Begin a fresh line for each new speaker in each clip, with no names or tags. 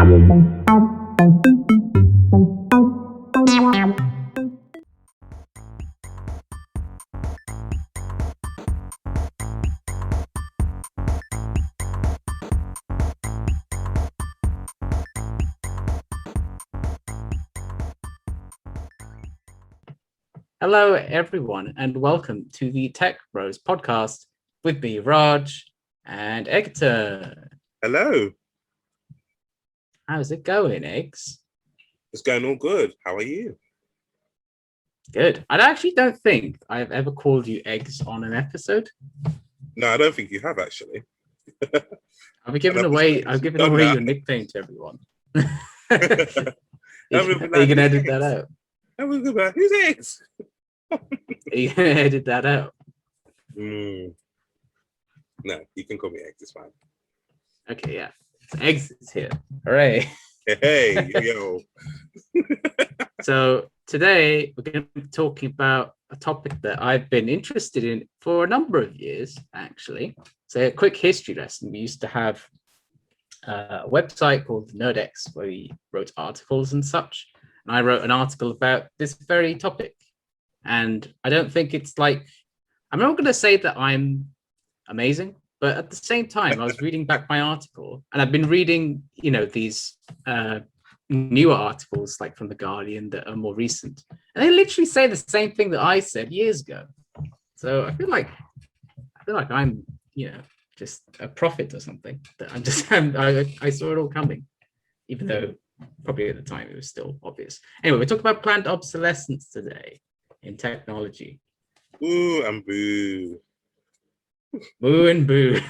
Hello, everyone, and welcome to the Tech Bros podcast with me, Raj and Egerton.
Hello.
How's it going, Eggs?
It's going all good. How are you?
Good. I actually don't think I've ever called you Eggs on an episode.
No, I don't think you have actually.
I've given away your nickname to everyone. Are you gonna edit that out?
Who's Eggs?
Are you gonna edit that out?
No, you can call me Eggs. It's fine.
Okay, yeah. So Eggs is here. Hooray!
Hey, yo.
So today we're going to be talking about a topic that I've been interested in for a number of years, actually. So a quick history lesson. We used to have a website called Nerdex where we wrote articles and such. And I wrote an article about this very topic. And I don't think it's like, I'm not going to say that I'm amazing, but at the same time, I was reading back my article and I've been reading, these newer articles like from The Guardian that are more recent. And they literally say the same thing that I said years ago. So I feel like I'm, just a prophet or something. That I saw it all coming, even though probably at the time it was still obvious. Anyway, we're talking about planned obsolescence today in technology.
Ooh and boo.
Boo and boo.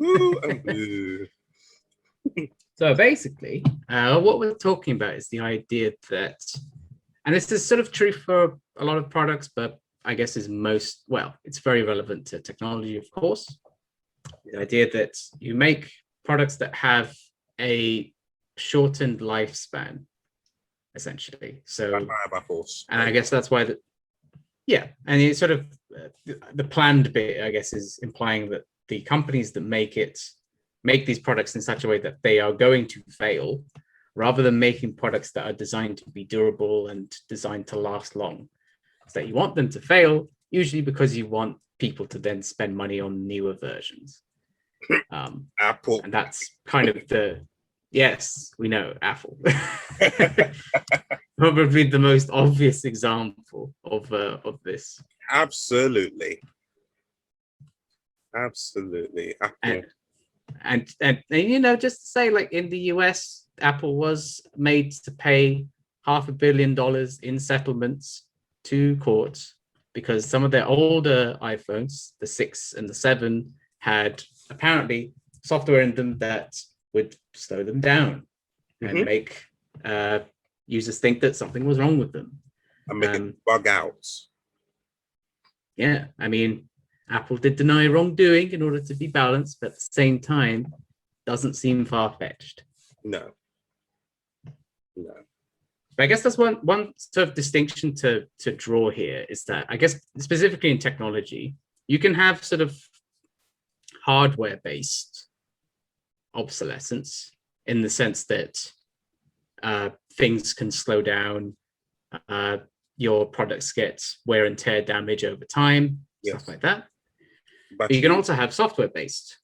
Ooh and boo.
So basically, what we're talking about is the idea that, and this is sort of true for a lot of products, but I guess it's very relevant to technology, of course. The idea that you make products that have a shortened lifespan, essentially. So,
by force.
and I guess that's why and it's sort of the planned bit, I guess, is implying that the companies that make these products in such a way that they are going to fail, rather than making products that are designed to be durable and designed to last long. So that you want them to fail, usually because you want people to then spend money on newer versions.
Apple.
And that's kind of yes, we know, Apple. Probably the most obvious example of this.
Absolutely.
And just to say, like in the US, Apple was made to pay $500 million in settlements to courts because some of their older iPhones, the 6 and the 7, had apparently software in them that would slow them down and make users think that something was wrong with them.
And make it bug out.
Yeah, I mean, Apple did deny wrongdoing in order to be balanced, but at the same time, doesn't seem far-fetched.
No.
But I guess that's one sort of distinction to draw here is that I guess specifically in technology, you can have sort of hardware-based obsolescence in the sense that things can slow down, your products get wear and tear damage over time, stuff like that. But you can also have software-based.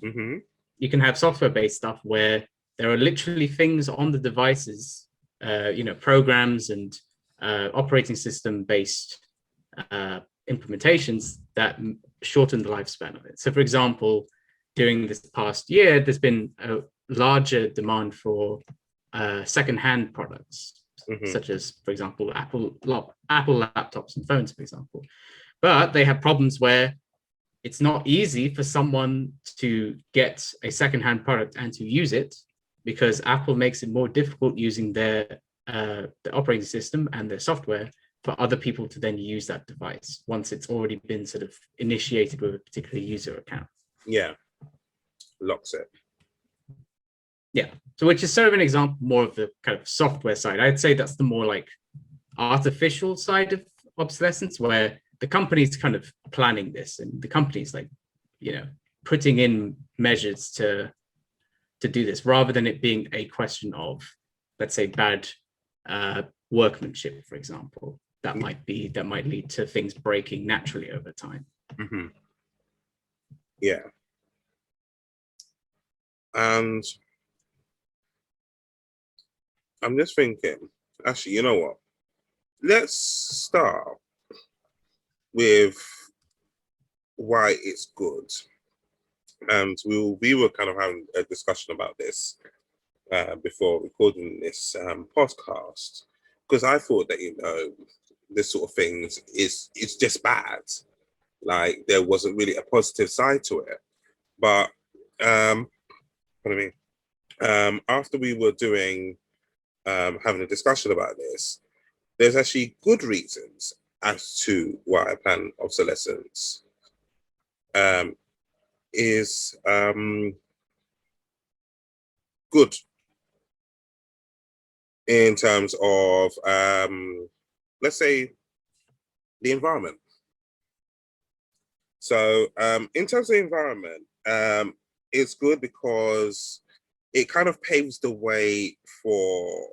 You can have software-based stuff where there are literally things on the devices, programs and operating system-based implementations that shorten the lifespan of it. So, for example, during this past year, there's been a larger demand for second-hand products, such as, for example, Apple laptops and phones, for example. But they have problems where it's not easy for someone to get a second-hand product and to use it because Apple makes it more difficult using their the operating system and their software for other people to then use that device once it's already been sort of initiated with a particular user account.
Yeah, locks it.
Yeah, so which is sort of an example more of the kind of software side. I'd say that's the more like artificial side of obsolescence where the company's kind of planning this and the company's like, putting in measures to to do this, rather than it being a question of, let's say, bad workmanship, for example, that might lead to things breaking naturally over time.
Mm-hmm. Yeah. And I'm just thinking, actually, you know what? Let's start with why it's good. And we were kind of having a discussion about this before recording this podcast, because I thought that, you know, this sort of things it's just bad. Like, there wasn't really a positive side to it. But what I mean, after we were doing having a discussion about this, there's actually good reasons as to why planned obsolescence is good in terms of, let's say, the environment. So in terms of the environment, it's good because it kind of paves the way for,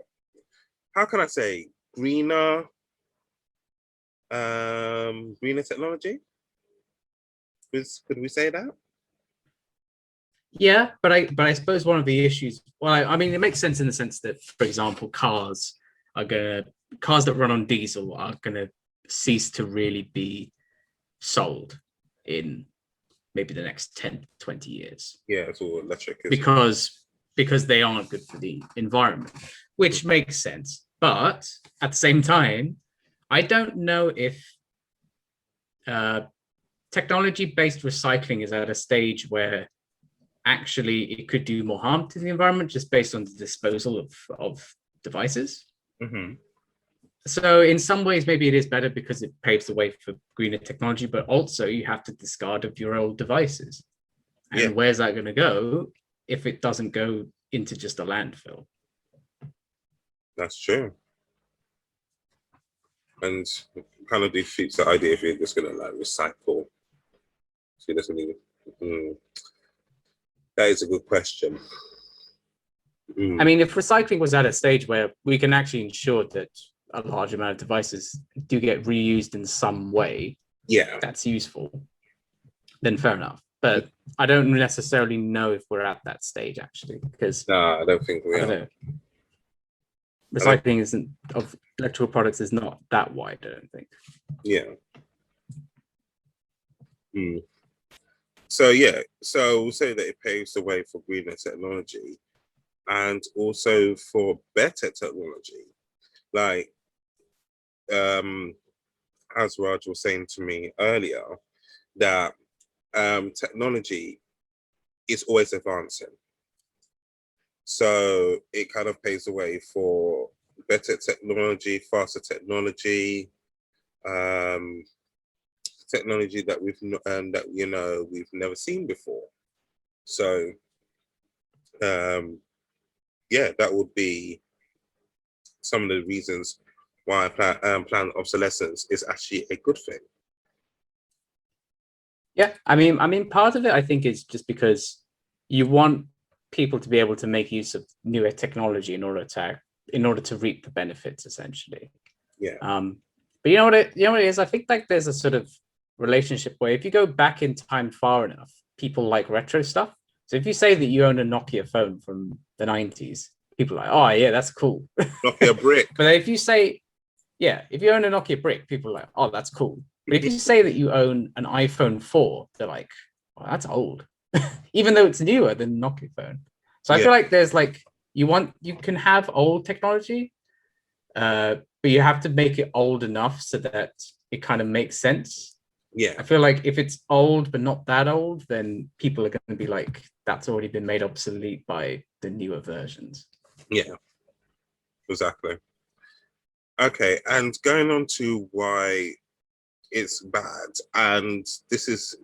how can I say, greener technology. Could we say that?
Yeah, but I suppose one of the issues, well, I mean, it makes sense in the sense that, for example, cars that run on diesel are gonna cease to really be sold in maybe the next 10, 20 years.
Yeah, it's all electric.
Because they aren't good for the environment, which makes sense. But at the same time, I don't know if technology-based recycling is at a stage where actually it could do more harm to the environment just based on the disposal of devices.
Mm-hmm.
So in some ways, maybe it is better because it paves the way for greener technology, but also you have to discard of your old devices. And where's that going to go if it doesn't go into just a landfill?
That's true. And kind of defeats the idea if you're just going to like recycle. So it doesn't even. That is a good question.
I mean, if recycling was at a stage where we can actually ensure that a large amount of devices do get reused in some way, that's useful, then fair enough. But I don't necessarily know if we're at that stage, actually, because
I don't think we are.
Recycling of electrical products is not that wide, I don't think.
Yeah. So we'll say that it paves the way for greener technology and also for better technology. Like, as Raj was saying to me earlier, that technology is always advancing. So it kind of paves the way for better technology, faster technology, technology that we've never seen before. So that would be some of the reasons why planned obsolescence is actually a good thing.
Yeah, I mean, part of it I think is just because you want people to be able to make use of newer technology in order to reap the benefits, essentially.
Yeah.
But you know what it is? I think like there's a sort of relationship where if you go back in time far enough, people like retro stuff. So if you say that you own a Nokia phone from the 90s, people are like, oh yeah, that's cool.
Nokia brick.
But if you say, if you own a Nokia brick, people are like, oh, that's cool. But if you say that you own an iPhone 4, they're like, oh, that's old. Even though it's newer than Nokia phone. So I feel like there's like, you can have old technology, but you have to make it old enough so that it kind of makes sense.
Yeah.
I feel like if it's old but not that old, then people are going to be like, that's already been made obsolete by the newer versions.
Yeah, exactly. Okay, and going on to why it's bad, and this is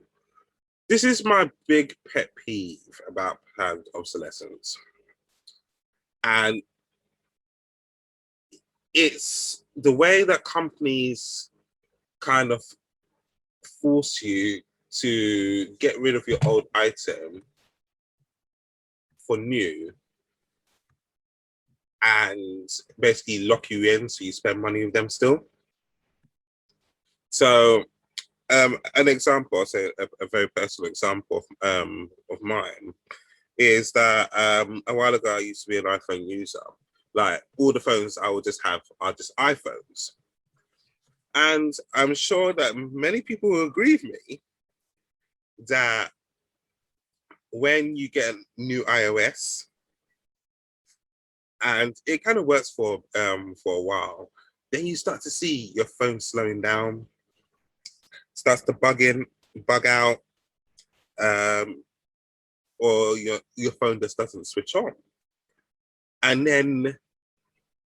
my big pet peeve about planned obsolescence, and it's the way that companies kind of force you to get rid of your old item for new and basically lock you in so you spend money with them still. So an example, I'll say a very personal example of mine is that a while ago I used to be an iPhone user. Like all the phones I would just have are just iPhones. And I'm sure that many people will agree with me that when you get new iOS, and it kind of works for a while, then you start to see your phone slowing down, starts to bug out, or your phone just doesn't switch on. And then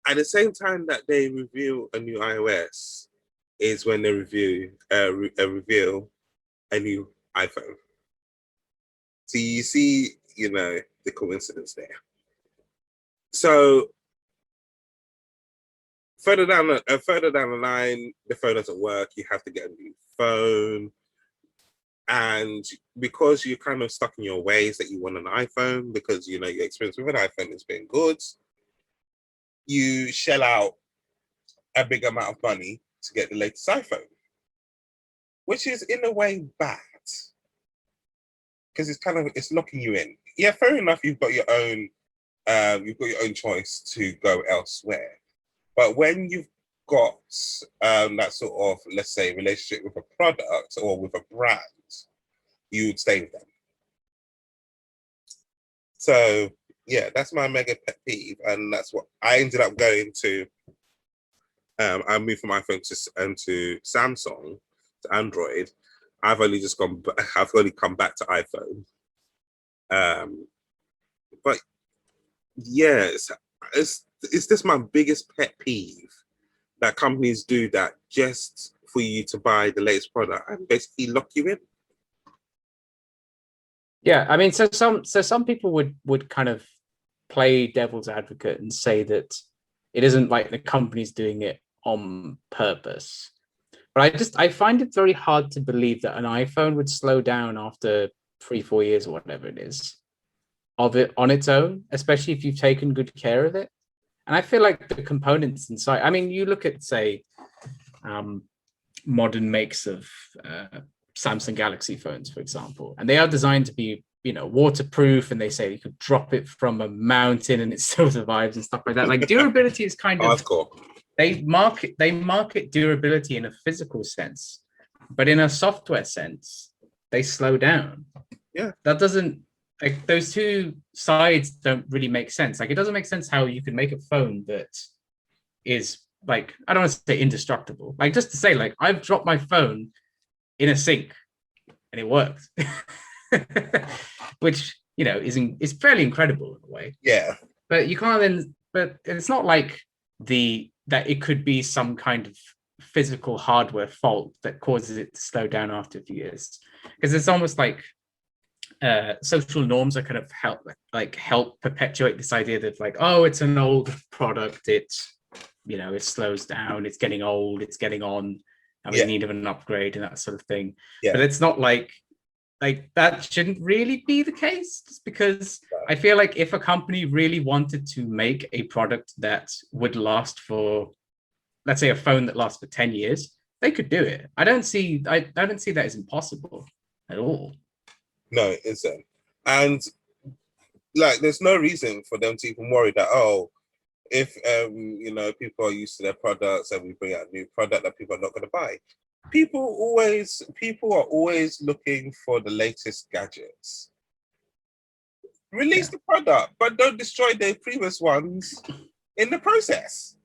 at the same time that they reveal a new iOS is when they reveal a new iPhone. So you see, the coincidence there. So further down the line, the phone doesn't work. You have to get a new phone, and because you're kind of stuck in your ways that you want an iPhone because your experience with an iPhone has been good, you shell out a big amount of money to get the latest iPhone, which is in a way bad because it's locking you in. Yeah, fair enough. You've got your own choice to go elsewhere, but when you've got that sort of, let's say, relationship with a product or with a brand, you would stay with them. So yeah, that's my mega pet peeve, and that's what I ended up going to. I moved from iPhone to Samsung to Android. I've only come back to iPhone. But yeah, it's just my biggest pet peeve that companies do that just for you to buy the latest product and basically lock you in.
Yeah, I mean, so some people would kind of play devil's advocate and say that it isn't like the company's doing it on purpose. But I find it very hard to believe that an iPhone would slow down after 3-4 years or whatever it is of it on its own, especially if you've taken good care of it. And I feel like the components inside, I mean, you look at, say, modern makes of Samsung Galaxy phones, for example, and they are designed to be, waterproof, and they say you could drop it from a mountain and it still survives and stuff like that. Like durability is kind of
hardcore. They
market durability in a physical sense, but in a software sense, they slow down.
Yeah,
that doesn't, like, those two sides don't really make sense. Like, it doesn't make sense how you can make a phone that is, like, I don't want to say indestructible. Like, just to say, like, I've dropped my phone in a sink and it works, which, is fairly incredible in a way.
Yeah.
But you can't then, but it's not like that it could be some kind of physical hardware fault that causes it to slow down after a few years. Because it's almost like social norms are kind of help perpetuate this idea that, like, oh, it's an old product, it slows down, it's getting old, it's getting on, and we need an upgrade and that sort of thing.
Yeah.
But it's not like that shouldn't really be the case, just because I feel like if a company really wanted to make a product that would last for, let's say, a phone that lasts for 10 years, they could do it. I don't see that as impossible at all.
No, it isn't. And like, there's no reason for them to even worry that, oh, if people are used to their products and we bring out a new product that people are not going to buy. People are always looking for the latest gadgets. Release the product, but don't destroy their previous ones in the process.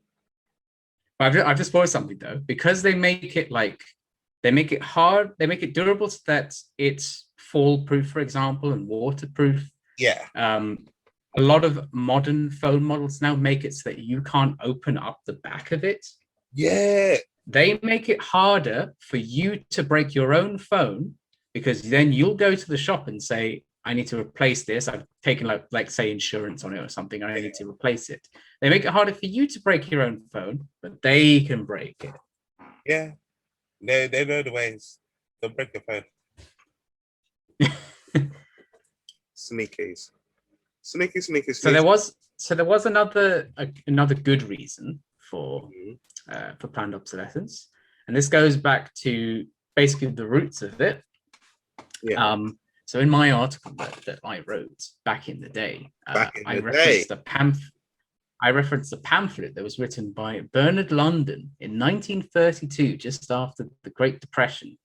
I've just thought something though, because they make it hard, they make it durable so that it's fall proof, for example, and waterproof.
Yeah.
A lot of modern phone models now make it so that you can't open up the back of it.
Yeah.
They make it harder for you to break your own phone, because then you'll go to the shop and say, I need to replace this. I've taken like say insurance on it or something, and I need to replace it. They make it harder for you to break your own phone, but they can break it.
Yeah. They know the ways. Don't break your phone. Sneakies. Sneaky, sneaky,
So
sneaky.
there was another good reason for planned obsolescence, and this goes back to basically the roots of it.
Yeah.
So in my article that I wrote back in the day, I referenced a pamphlet that was written by Bernard London in 1932, just after the Great Depression.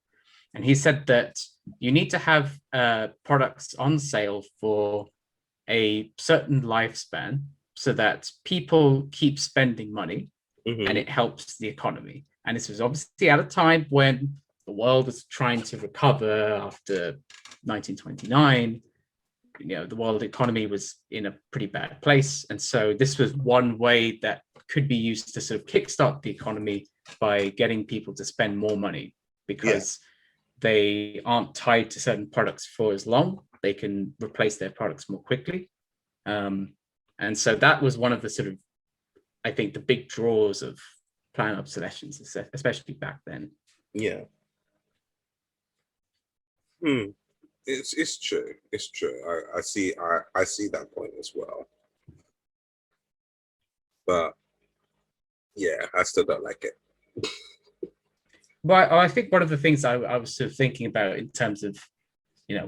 And he said that you need to have products on sale for a certain lifespan so that people keep spending money and it helps the economy. And this was obviously at a time when the world was trying to recover after 1929. The world economy was in a pretty bad place. And so this was one way that could be used to sort of kickstart the economy by getting people to spend more money, because they aren't tied to certain products for as long. They can replace their products more quickly. And so that was one of the sort of, I think, the big draws of planned obsolescence, especially back then.
Yeah. It's true. It's true. I see that point as well. But yeah, I still don't like it.
But I think one of the things I was sort of thinking about in terms of,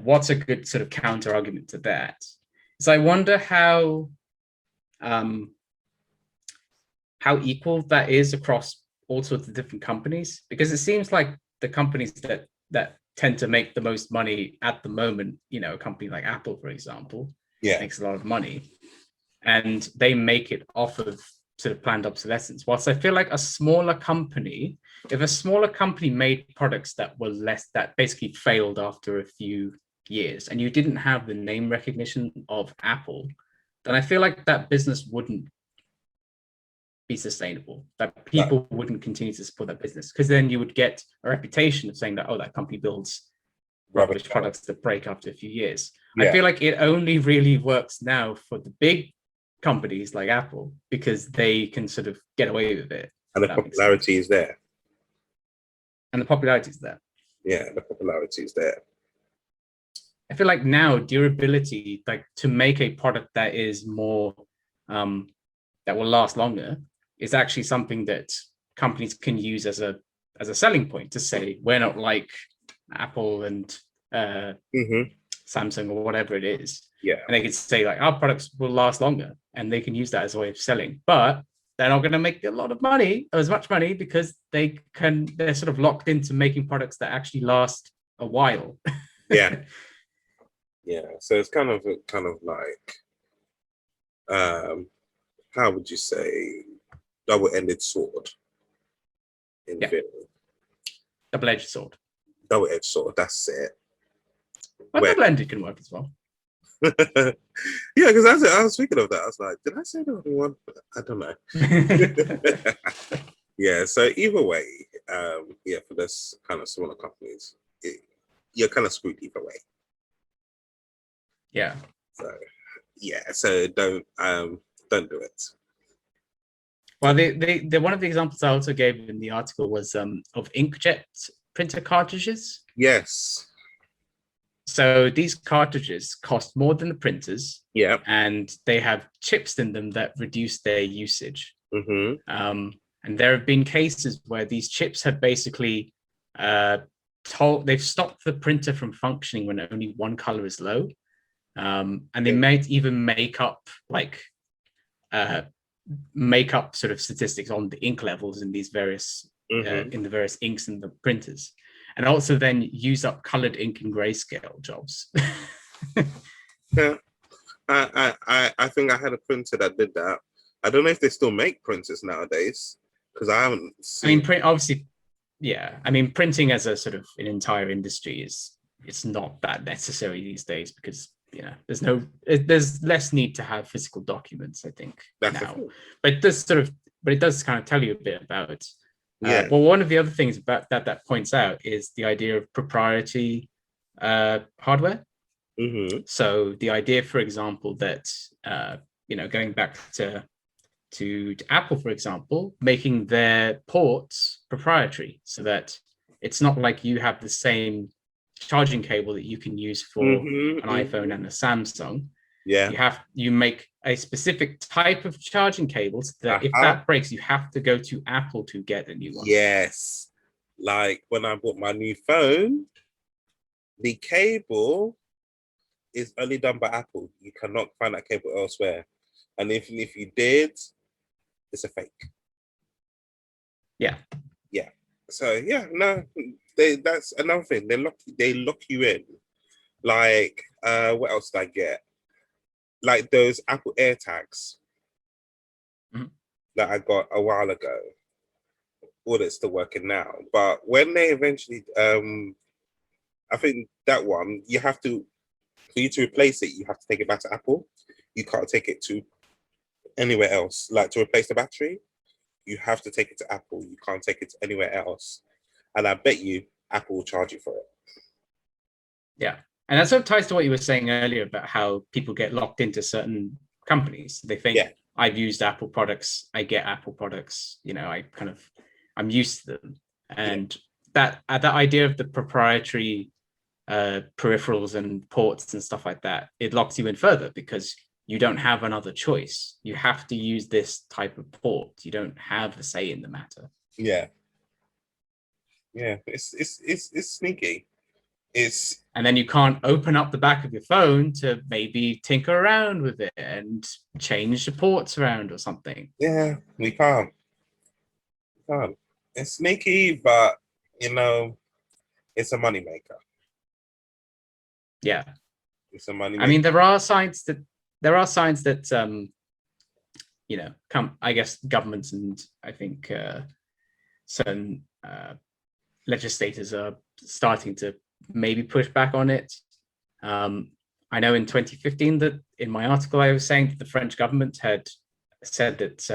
what's a good sort of counter argument to that is I wonder how equal that is across all sorts of different companies, because it seems like the companies that tend to make the most money at the moment, a company like Apple, for example, makes a lot of money, and they make it off of sort of planned obsolescence. Whilst I feel like if a smaller company made products that basically failed after a few years, and you didn't have the name recognition of Apple, then I feel like that business wouldn't be sustainable, that people wouldn't continue to support that business, because then you would get a reputation of saying that, that company builds rubbish products that break after a few years. I feel like it only really works now for the big companies like Apple, because they can sort of get away with it.
And the popularity is there.
And the popularity is there.
Yeah, the popularity is there.
I feel like now durability, like to make a product that is more, that will last longer, is actually something that companies can use as a selling point to say, we're not like Apple and Samsung or whatever it is.
Yeah.
And they can say like, our products will last longer, and they can use that as a way of selling. But they're not going to make a lot of money, or as much money, because they're sort of locked into making products that actually last a while.
Yeah. So it's kind of like, how would you say, double-ended sword in film.
Double-edged sword.
Double-edged sword, that's it.
Well, double-ended can work as well.
Yeah, because I was thinking of that. I was like, did I say the only one? I don't know. Yeah, so either way, for this kind of smaller companies, you're kind of screwed either way.
Yeah.
So don't do it.
Well, the one of the examples I also gave in the article was of inkjet printer cartridges.
Yes.
So these cartridges cost more than the printers.
Yeah.
And they have chips in them that reduce their usage.
Mm-hmm.
And there have been cases where these chips have basically they've stopped the printer from functioning when only one color is low. And they might even make up sort of statistics on the ink levels in these various in the various inks in the printers, and also then use up colored ink and grayscale jobs.
Yeah, I think I had a printer that did that. I don't know if they still make printers nowadays, because I haven't seen.
Obviously, yeah. Printing as a sort of an entire industry it's not that necessary these days, because there's less need to have physical documents, I think, now. But it does kind of tell you a bit about. Well, one of the other things about that points out is the idea of proprietary hardware.
Mm-hmm.
So the idea, for example, that going back to Apple, for example, making their ports proprietary, so that it's not like you have the same charging cable that you can use for an iPhone and a Samsung. Yeah. You make a specific type of charging cable so that if that breaks, you have to go to Apple to get a new one.
Yes. Like when I bought my new phone, the cable is only done by Apple. You cannot find that cable elsewhere. And if you did, it's a fake.
Yeah.
Yeah. So yeah, no, that's another thing. They lock you in. Like, what else did I get? Like those Apple AirTags that I got a while ago. All that's still working now. But when they eventually I think that one, you have to, for you to replace it, you have to take it back to Apple. You can't take it to anywhere else. Like to replace the battery, you have to take it to Apple. You can't take it to anywhere else. And I bet you Apple will charge you for it.
Yeah. And that sort of ties to what you were saying earlier about how people get locked into certain companies. They think, I've used Apple products, I get Apple products, you know, I'm used to them. And that idea of the proprietary peripherals and ports and stuff like that, it locks you in further because you don't have another choice. You have to use this type of port. You don't have a say in the matter.
Yeah. Yeah, it's sneaky.
And then you can't open up the back of your phone to maybe tinker around with it and change the ports around or something.
Yeah, we can't. It's sneaky, but you know, it's a moneymaker.
Yeah,
it's a moneymaker.
I mean, there are signs that you know, I guess governments and I think certain legislators are starting to maybe push back on it. I know in 2015 that in my article I was saying that the French government had said that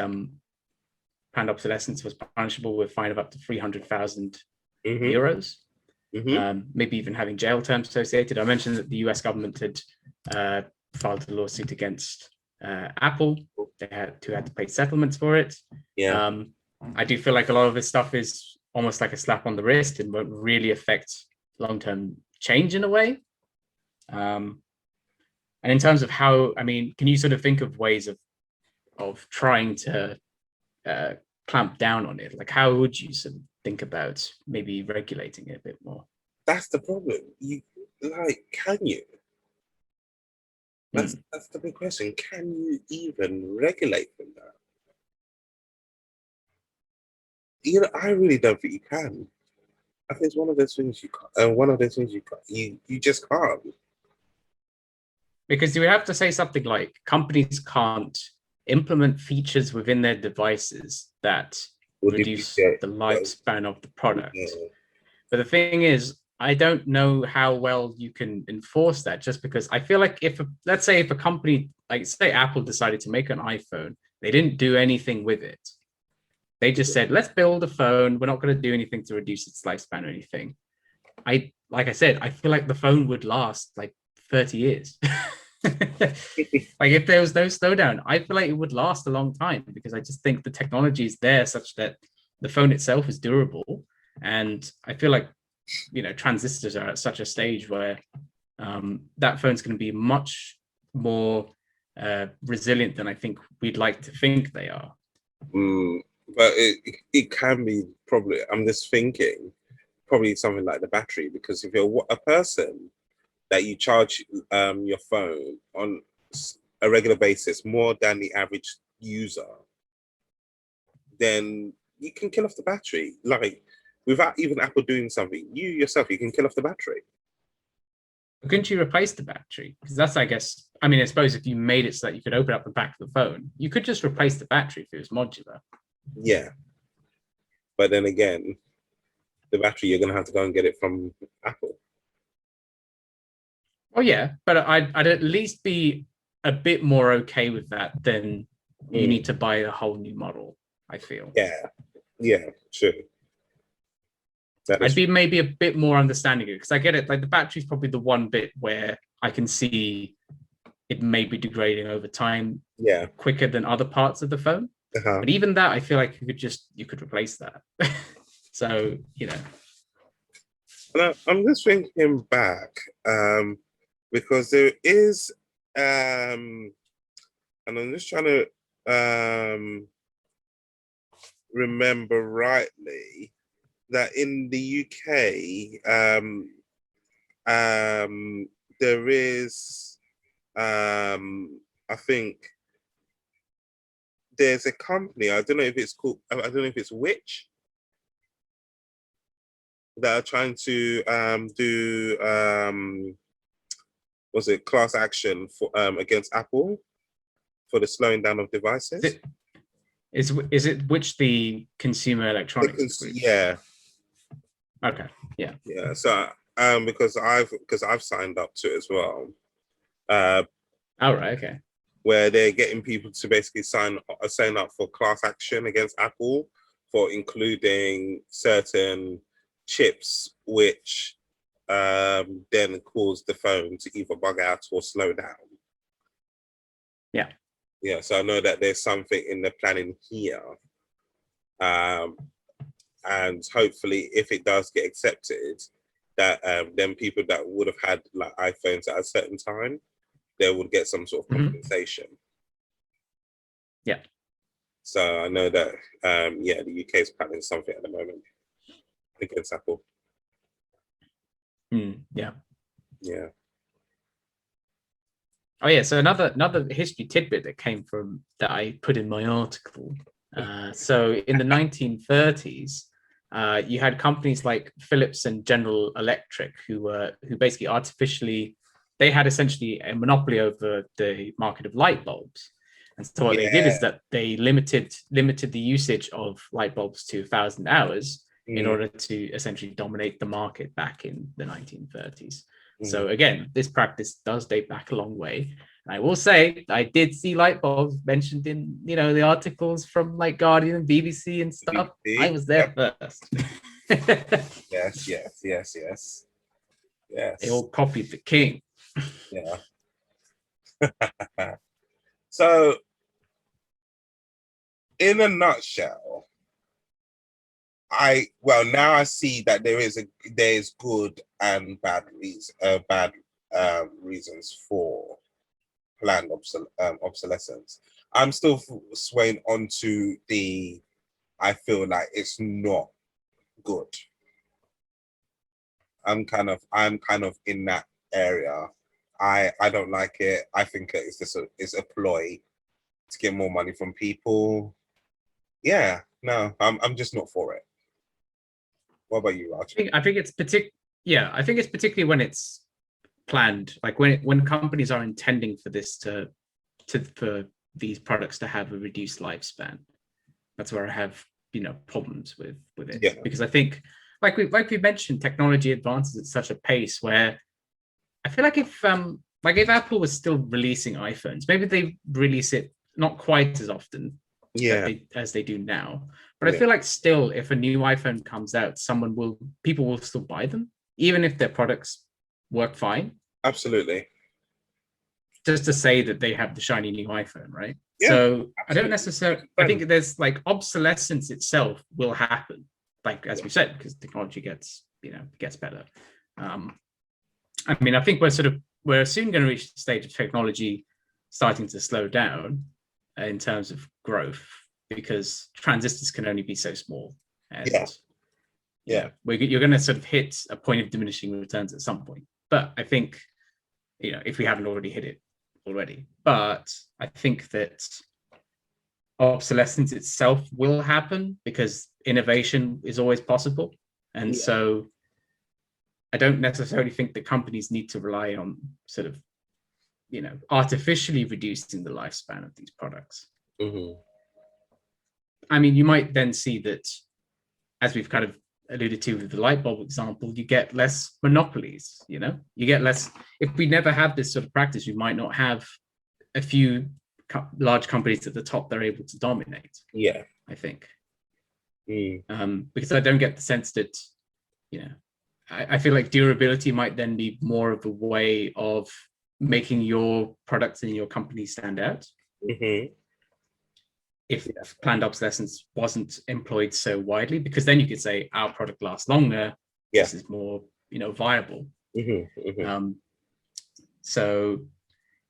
planned obsolescence was punishable with a fine of up to 300,000 euros, maybe even having jail terms associated. I mentioned that the US government had filed a lawsuit against Apple. They had to pay settlements for it.
Yeah.
I do feel like a lot of this stuff is almost like a slap on the wrist and won't really affect long-term change in a way. And in terms of how, I mean, can you sort of think of ways of trying to clamp down on it? Like, how would you sort of think about maybe regulating it a bit more?
That's the problem. Can you? That's the big question. Can you even regulate them that? You know, I really don't think you can. I think it's one of those things you can't, and one of those things you just can't.
Because you would have to say something like companies can't implement features within their devices that reduce the lifespan of the product. Yeah. But the thing is, I don't know how well you can enforce that, just because I feel like let's say if a company, like say Apple decided to make an iPhone, they didn't do anything with it. They just said, let's build a phone. We're not going to do anything to reduce its lifespan or anything. Like I said, I feel like the phone would last like 30 years. Like if there was no slowdown, I feel like it would last a long time because I just think the technology is there such that the phone itself is durable. And I feel like, you know, transistors are at such a stage where that phone's going to be much more resilient than I think we'd like to think they are.
But it can be probably, I'm just thinking, probably something like the battery, because if you're a person that you charge your phone on a regular basis more than the average user, then you can kill off the battery. Like, without even Apple doing something, you can kill off the battery.
Couldn't you replace the battery? Because that's, I guess, I mean, I suppose if you made it so that you could open up the back of the phone, you could just replace the battery if it was modular.
Yeah. But then again, the battery, you're going to have to go and get it from Apple.
Oh, yeah. But I'd at least be a bit more okay with that than you need to buy a whole new model, I feel.
Yeah. Yeah, sure.
I'd be maybe a bit more understanding of it because I get it. Like the battery's probably the one bit where I can see it may be degrading over time quicker than other parts of the phone. But even that, I feel like you could replace that. So, you know.
And I'm just thinking back because there is and I'm just trying to remember rightly that in the UK, there is, I think there's a company. I don't know if it's called. I don't know if it's Which, that are trying to do was it class action for against Apple for the slowing down of devices.
Is it which the consumer electronics group?
Yeah.
Okay. Yeah.
Yeah. So because I've signed up to it as well.
All right. Okay.
Where they're getting people to basically sign up for class action against Apple for including certain chips which then cause the phone to either bug out or slow down.
Yeah.
Yeah, so I know that there's something in the planning here. And hopefully if it does get accepted, that then people that would have had like iPhones at a certain time, they would get some sort of compensation.
Yeah.
So I know that the UK is planning something at the moment against Apple.
Yeah.
Yeah.
Oh yeah. So another history tidbit that I put in my article. So in the 1930s, you had companies like Philips and General Electric who basically they had essentially a monopoly over the market of light bulbs. And so what they did is that they limited the usage of light bulbs to 1,000 hours in order to essentially dominate the market back in the 1930s. So again, this practice does date back a long way. And I will say I did see light bulbs mentioned in the articles from like Guardian and BBC and stuff. BBC, I was there first.
Yes.
They all copied the king.
Yeah. So, in a nutshell, now I see that there is good and bad reasons for planned obsolescence. I'm still swaying onto I feel like it's not good. I'm kind of in that area. I don't like it. I think it's a ploy to get more money from people. Yeah, no, I'm just not for it. What about you, Raj?
I think it's particularly when it's planned, like when companies are intending for this for these products to have a reduced lifespan. That's where I have problems with it, because I think like we mentioned, technology advances at such a pace where I feel like if Apple was still releasing iPhones, maybe they release it not quite as often as they do now, but I feel like still if a new iPhone comes out, people will still buy them even if their products work fine.
Absolutely.
Just to say that they have the shiny new iPhone, right?
Yeah,
so
absolutely.
I don't necessarily. I think there's like obsolescence itself will happen, like as we said, because technology gets better. I mean, I think we're soon going to reach the stage of technology starting to slow down in terms of growth, because transistors can only be so small. And, you're going to sort of hit a point of diminishing returns at some point. But I think, if we haven't already hit it already, but I think that obsolescence itself will happen because innovation is always possible. And so I don't necessarily think that companies need to rely on sort of, artificially reducing the lifespan of these products. I mean, you might then see that, as we've kind of alluded to with the light bulb example, you get less monopolies. You get less. If we never have this sort of practice, we might not have a few large companies at the top that are able to dominate. I think because I don't get the sense that I feel like durability might then be more of a way of making your products and your company stand out. If planned obsolescence wasn't employed so widely, because then you could say our product lasts longer. This is more, viable. So,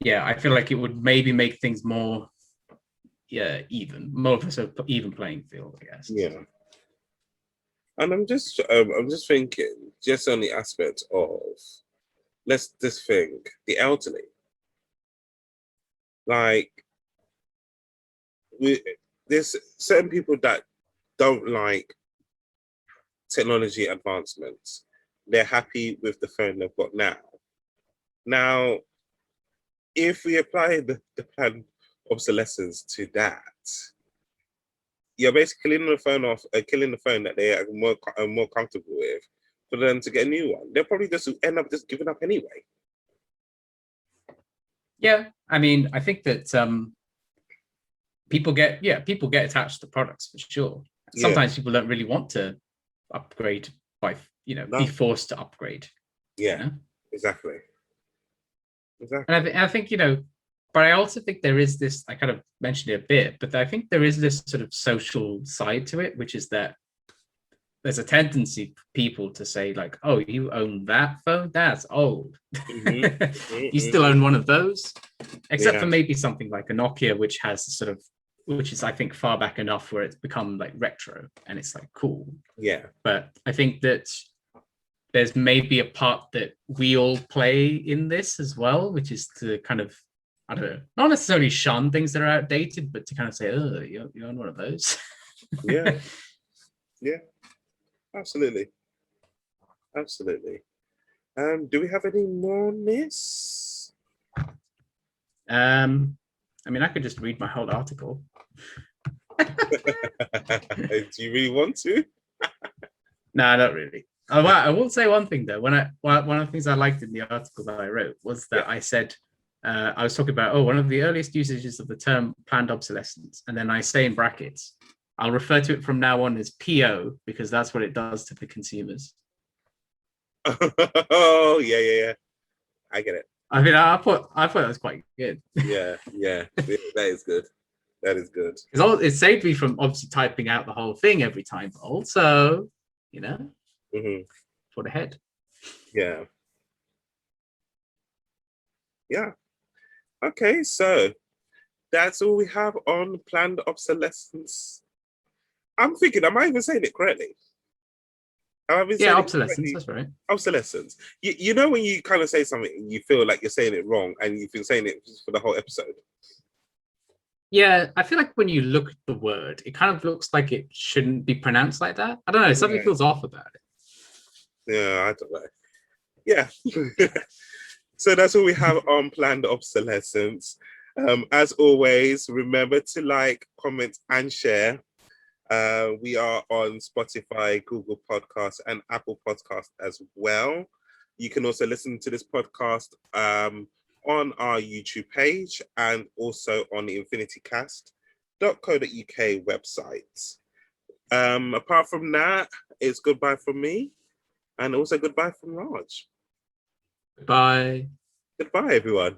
yeah, I feel like it would maybe make things more more of a sort of even playing field, I guess.
Yeah. And I'm just thinking, just on the aspect of, let's just think, the elderly. Like, there's certain people that don't like technology advancements. They're happy with the phone they've got now. Now, if we apply the planned obsolescence to that, you're basically killing the phone that they are more comfortable with for them to get a new one. They'll probably just end up just giving up anyway.
Yeah, I mean, I think that people get attached to products for sure. Sometimes people don't really want to upgrade by be forced to upgrade.
Yeah, exactly.
And I think but I also think there is this, I kind of mentioned it a bit, but I think there is this sort of social side to it, which is that there's a tendency for people to say like, oh, you own that phone? That's old. Mm-hmm. You still own one of those? Except for maybe something like a Nokia, which is, I think, far back enough where it's become like retro and it's like cool.
Yeah.
But I think that there's maybe a part that we all play in this as well, which is to kind of, I don't know, not necessarily shun things that are outdated, but to kind of say, oh, you own one of those.
Yeah. Yeah. Absolutely. Do we have any more on this?
I mean, I could just read my whole article.
Do you really want to?
No, not really. I will say one thing though. One of the things I liked in the article that I wrote was that I said I was talking about one of the earliest usages of the term planned obsolescence, and then I say in brackets, I'll refer to it from now on as PO because that's what it does to the consumers.
Oh yeah. I get it.
I mean, I thought that was quite good.
Yeah, that is good. That is good.
It saved me from obviously typing out the whole thing every time, but also, for the head.
Yeah. Yeah. Okay, so that's all we have on planned obsolescence. I'm thinking, am I even saying it correctly?
Obsolescence, that's right.
Obsolescence. You know when you kind of say something and you feel like you're saying it wrong and you've been saying it for the whole episode?
Yeah, I feel like when you look at the word, it kind of looks like it shouldn't be pronounced like that. I don't know, something feels off about it.
Yeah, I don't know. Yeah. So that's all we have on planned obsolescence. As always, remember to like, comment, and share. We are on Spotify, Google Podcasts, and Apple Podcasts as well. You can also listen to this podcast on our YouTube page and also on the infinitycast.co.uk website. Apart from that, it's goodbye from me and also goodbye from Raj.
Bye.
Goodbye, everyone.